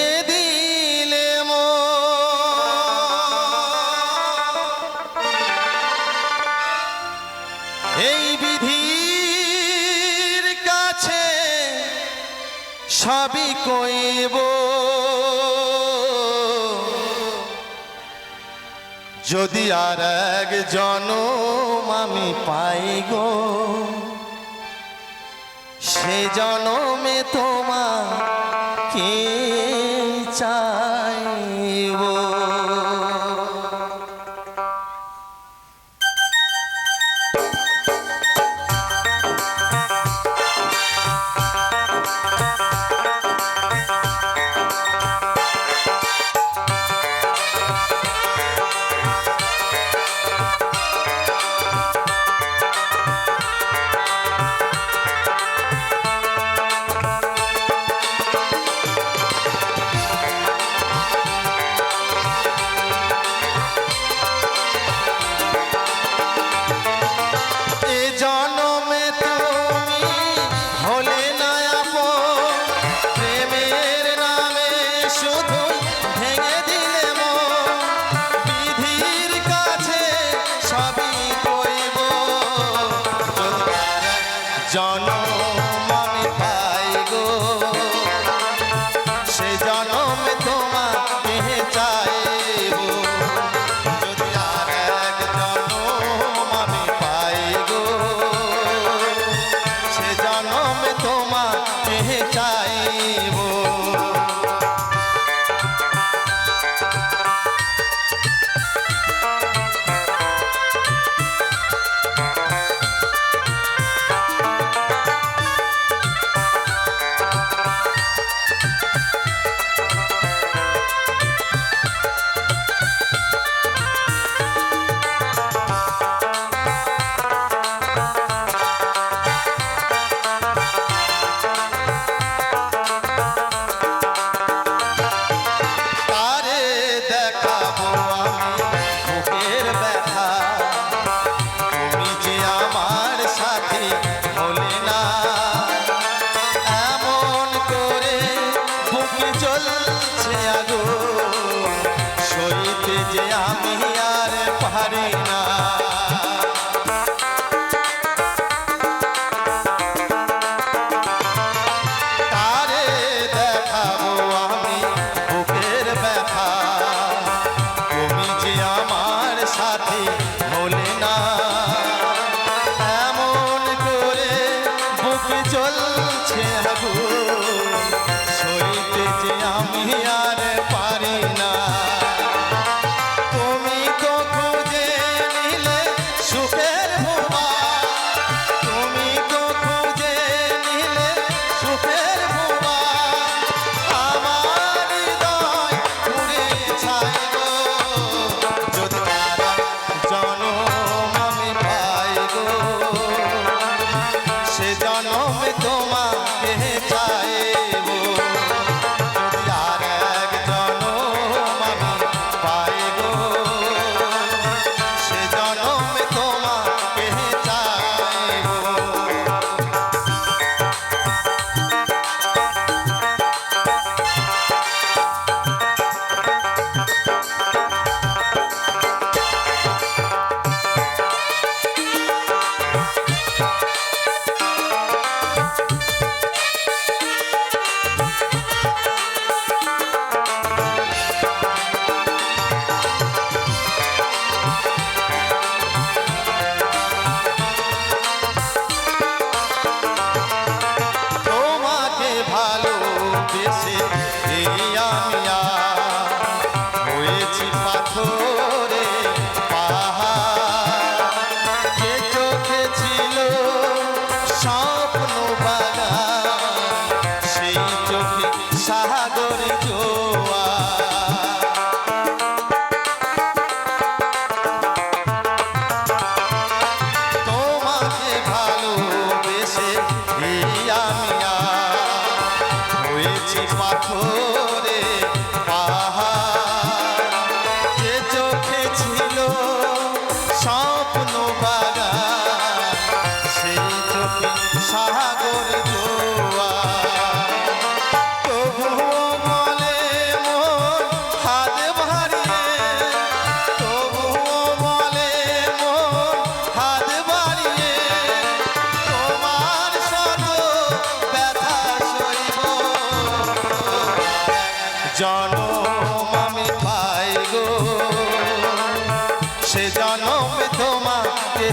ভেঙে দিলে এই বিধির কাছে সবই কইব যদি আর এক জনম আমি পাই গো সে জনমে তোমাকে চাইব। জনম আমি পাই গো সে জনমে তোমাকে চাইব যদি আর এক জনম আমি পাই গো সে জনমে তোমাকে চাইব। চলছে আগো সইতে যে আমি আর পারি না তারে দেখাবো আমি বুকের ব্যথা তুমি যে আমার সাথে হলে না এমন করে বুকে চলছে আগো সইতে যে আমি আর পারি না তুমি তো খুঁজে নিলে জনম আমি পাই গো, সে জনমে তোমাকে